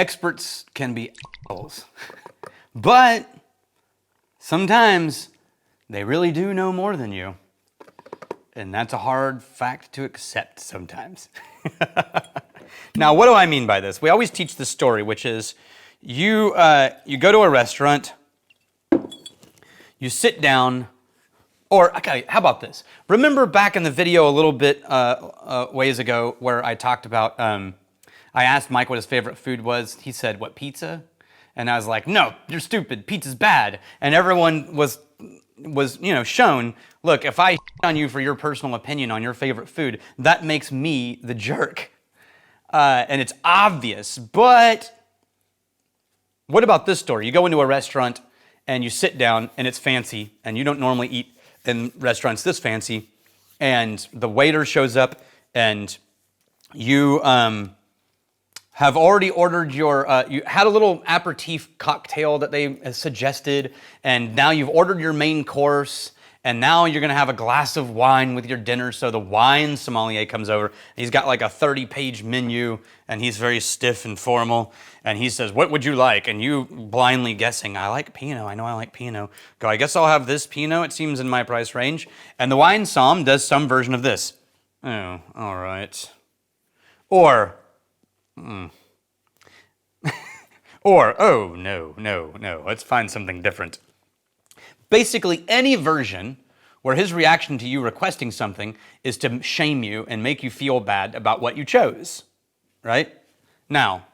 experts can be assholes, but sometimes they really do know more than you. And that's a hard fact to accept sometimes. Now, what do I mean by this? We always teach this story, which is you go to a restaurant, you sit down, or, okay, how about this? Remember back in the video a little bit ways ago where I talked about, I asked Mike what his favorite food was. He said, what, pizza? And I was like, no, you're stupid, pizza's bad. And everyone was shown, look, if I on you for your personal opinion on your favorite food, that makes me the jerk. And it's obvious, but what about this story? You go into a restaurant and you sit down and it's fancy and you don't normally eat in restaurants this fancy, and the waiter shows up and you have already ordered your, you had a little aperitif cocktail that they suggested, and now you've ordered your main course, and now you're gonna have a glass of wine with your dinner. So the wine sommelier comes over, and he's got like a 30-page menu, and he's very stiff and formal, and he says, what would you like? And you blindly guessing, I like Pinot, I know I like Pinot. Go, I guess I'll have this Pinot, it seems in my price range. And the wine somm does some version of this. Oh, all right. Or, or, oh, no, let's find something different. Basically, any version where his reaction to you requesting something is to shame you and make you feel bad about what you chose, right? Now,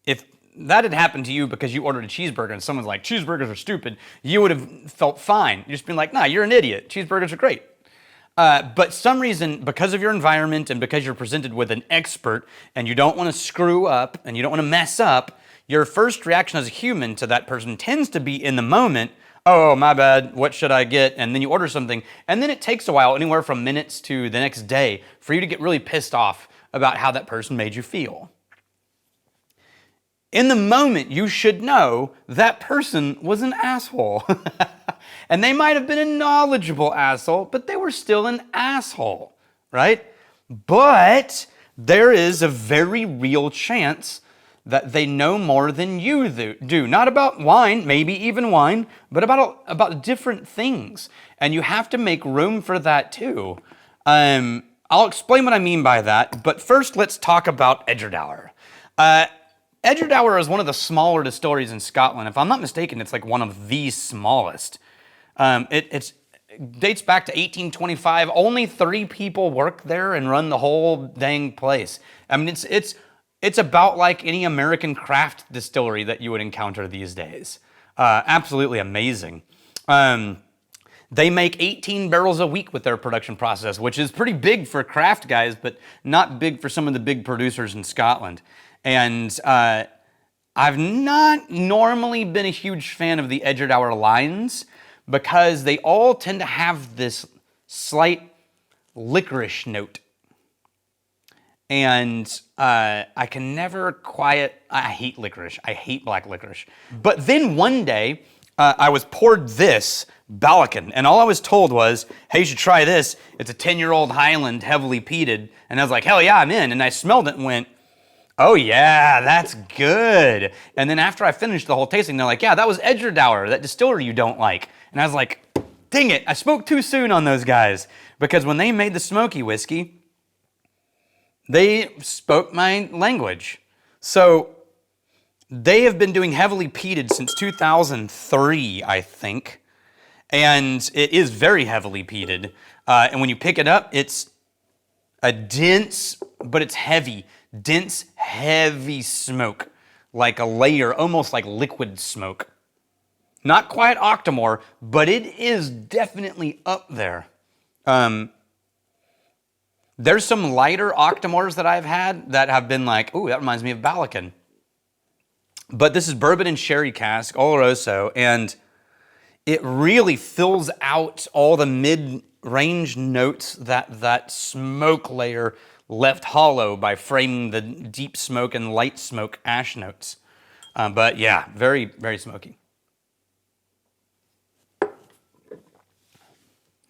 if that had happened to you because you ordered a cheeseburger and someone's like, cheeseburgers are stupid, you would have felt fine. You'd just been like, nah, you're an idiot. Cheeseburgers are great. But some reason, because of your environment and because you're presented with an expert and you don't want to screw up and you don't want to mess up, your first reaction as a human to that person tends to be in the moment, oh, my bad, what should I get? And then you order something, and then it takes a while, anywhere from minutes to the next day, for you to get really pissed off about how that person made you feel. In the moment, you should know that person was an asshole. And they might have been a knowledgeable asshole, but they were still an asshole, right? But there is a very real chance that they know more than you do. Not about wine, maybe even wine, but about different things. And you have to make room for that too. I'll explain what I mean by that, but first let's talk about Edradour. Edradour is one of the smaller distilleries in Scotland. If I'm not mistaken, it's like one of the smallest. It dates back to 1825. Only 3 people work there and run the whole dang place. I mean, it's about like any American craft distillery that you would encounter these days. Absolutely amazing. They make 18 barrels a week with their production process, which is pretty big for craft guys, but not big for some of the big producers in Scotland. And I've not normally been a huge fan of the Edradour lines because they all tend to have this slight licorice note. And I can never quiet, I hate licorice. I hate black licorice. But then one day, I was poured this Ballechin, and all I was told was, hey, you should try this. It's a 10-year-old Highland, heavily peated. And I was like, hell yeah, I'm in. And I smelled it and went, oh yeah, that's good. And then after I finished the whole tasting, they're like, yeah, that was Edradour, that distillery you don't like. And I was like, dang it, I spoke too soon on those guys. Because when they made the smoky whiskey, they spoke my language. So they have been doing heavily peated since 2003, I think. And it is very heavily peated. And when you pick it up, it's a dense, but it's heavy. Dense, heavy smoke. Like a layer, almost like liquid smoke. Not quite Octomore, but it is definitely up there. There's some lighter Octomores that I've had that have been like, ooh, that reminds me of Ballechin. But this is bourbon and sherry cask, Oloroso, and it really fills out all the mid-range notes that smoke layer left hollow by framing the deep smoke and light smoke ash notes. But yeah, very, very smoky.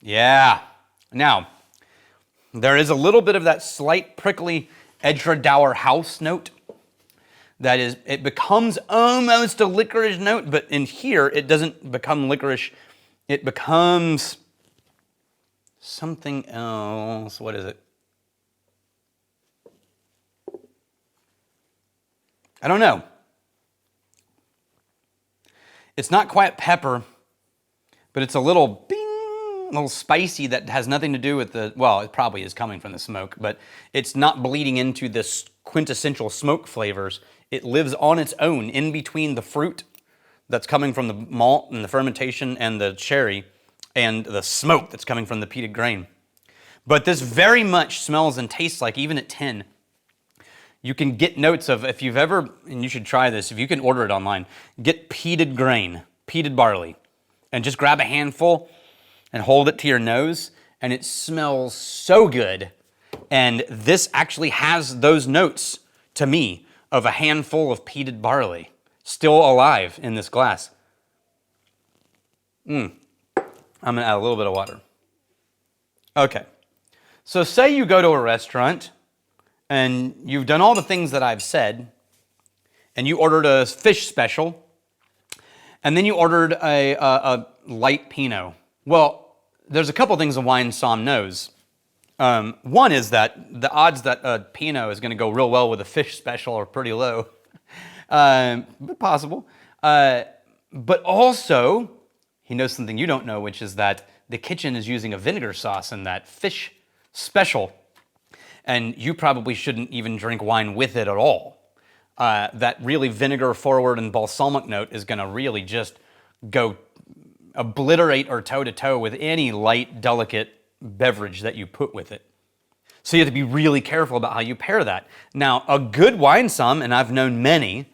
Yeah. Now, there is a little bit of that slight prickly Edradour house note that is, it becomes almost a licorice note, but in here it doesn't become licorice. It becomes something else. What is it? I don't know. It's not quite pepper, but it's a little bing, a little spicy that has nothing to do with the, well, it probably is coming from the smoke, but it's not bleeding into the quintessential smoke flavors. It lives on its own in between the fruit that's coming from the malt and the fermentation and the sherry and the smoke that's coming from the peated grain. But this very much smells and tastes like, even at 10, you can get notes of, if you've ever, and you should try this, if you can order it online, get peated grain, peated barley, and just grab a handful and hold it to your nose, and it smells so good. And this actually has those notes, to me, of a handful of peated barley, still alive in this glass. I'm gonna add a little bit of water. Okay, so say you go to a restaurant, and you've done all the things that I've said, and you ordered a fish special, and then you ordered a light Pinot. Well, there's a couple things a wine som knows. One is that the odds that a Pinot is going to go real well with a fish special are pretty low, but possible. But also, he knows something you don't know, which is that the kitchen is using a vinegar sauce in that fish special. And you probably shouldn't even drink wine with it at all. That really vinegar forward and balsamic note is going to really just go obliterate or toe-to-toe with any light, delicate beverage that you put with it. So you have to be really careful about how you pair that. Now, a good wine som, and I've known many,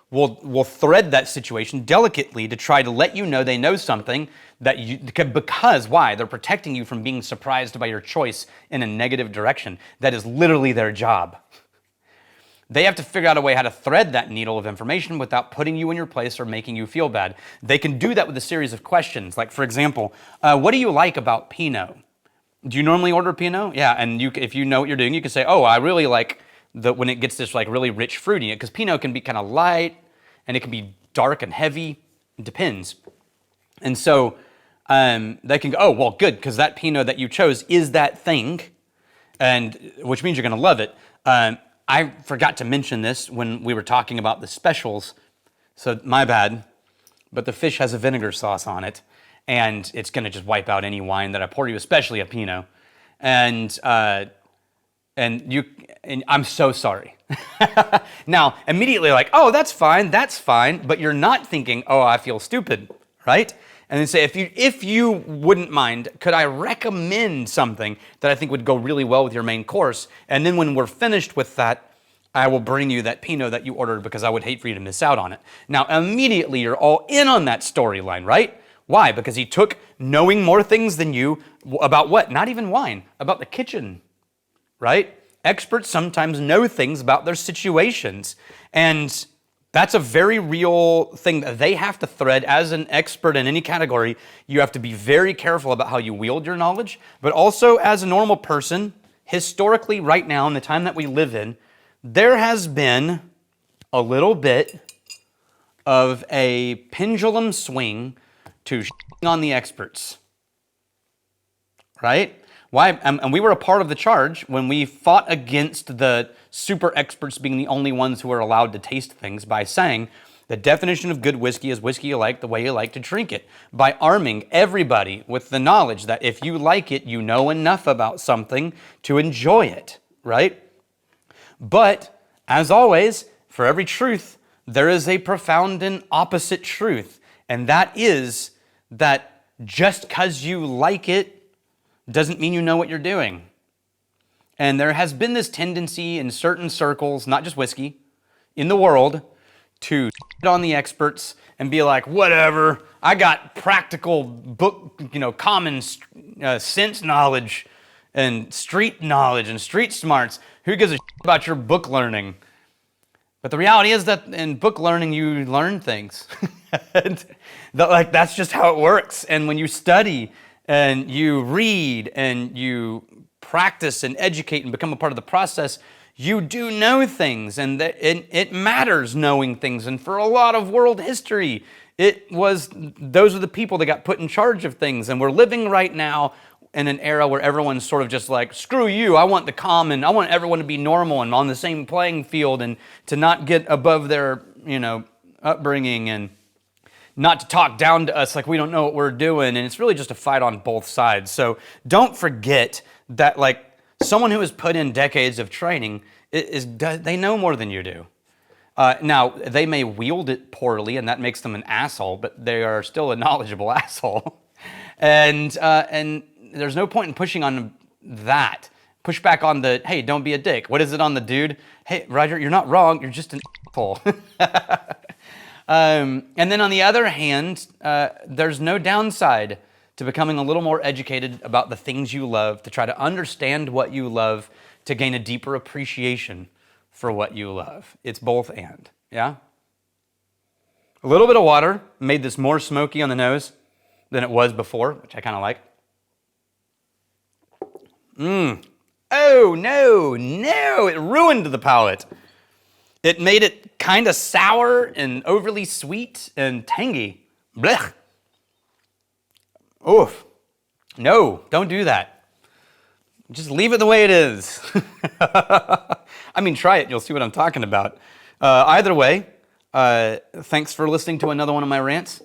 will thread that situation delicately to try to let you know they know something that you, because why? They're protecting you from being surprised by your choice in a negative direction. That is literally their job. They have to figure out a way how to thread that needle of information without putting you in your place or making you feel bad. They can do that with a series of questions. Like, for example, what do you like about Pinot? Do you normally order Pinot? Yeah, and if you know what you're doing, you can say, oh, I really like when it gets this like really rich fruity, because Pinot can be kind of light and it can be dark and heavy. It depends. And so they can go, oh, well, good, because that Pinot that you chose is that thing, and which means you're going to love it. I forgot to mention this when we were talking about the specials, so my bad, but the fish has a vinegar sauce on it, and it's going to just wipe out any wine that I pour you, especially a Pinot. And I'm so sorry. Now, immediately like, oh, that's fine, but you're not thinking, oh, I feel stupid, right? And then say, if you wouldn't mind, could I recommend something that I think would go really well with your main course? And then when we're finished with that, I will bring you that Pinot that you ordered because I would hate for you to miss out on it. Now, immediately you're all in on that storyline, right? Why? Because he took knowing more things than you about what? Not even wine, about the kitchen, right? Experts sometimes know things about their situations, and that's a very real thing that they have to thread. As an expert in any category, you have to be very careful about how you wield your knowledge, but also as a normal person, historically right now in the time that we live in, there has been a little bit of a pendulum swing to on the experts, right? Why? And we were a part of the charge when we fought against the super experts being the only ones who are allowed to taste things by saying the definition of good whiskey is whiskey you like the way you like to drink it, by arming everybody with the knowledge that if you like it, you know enough about something to enjoy it, right? But, as always, for every truth, there is a profound and opposite truth, and that is that just because you like it doesn't mean you know what you're doing. And there has been this tendency in certain circles, not just whiskey, in the world, to on the experts and be like, whatever, I got practical book, common sense knowledge and street knowledge and street smarts. Who gives a about your book learning? But the reality is that in book learning, you learn things. And that's just how it works. And when you study and you read and you practice and educate and become a part of the process, you do know things, and it matters knowing things. And for a lot of world history, those are the people that got put in charge of things. And we're living right now in an era where everyone's sort of just like, screw you, I want the common, I want everyone to be normal and on the same playing field and to not get above their, upbringing and not to talk down to us like we don't know what we're doing. And it's really just a fight on both sides. So don't forget that, like, someone who has put in decades of training, they know more than you do. Now, they may wield it poorly, and that makes them an asshole, but they are still a knowledgeable asshole. And there's no point in pushing on that. Push back on the, hey, don't be a dick. What is it on the dude? Hey, Roger, you're not wrong. You're just an asshole. And then on the other hand, there's no downside to becoming a little more educated about the things you love, to try to understand what you love, to gain a deeper appreciation for what you love. It's both and, yeah? A little bit of water made this more smoky on the nose than it was before, which I kind of like. Oh, no, it ruined the palate. It made it kind of sour and overly sweet and tangy. Blech. Oof. No, don't do that. Just leave it the way it is. I mean, try it. You'll see what I'm talking about. Either way, thanks for listening to another one of my rants,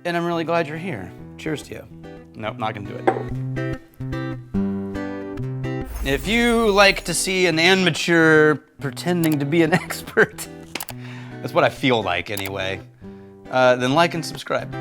and I'm really glad you're here. Cheers to you. Nope, not going to do it. If you like to see an amateur pretending to be an expert, that's what I feel like anyway, then like and subscribe.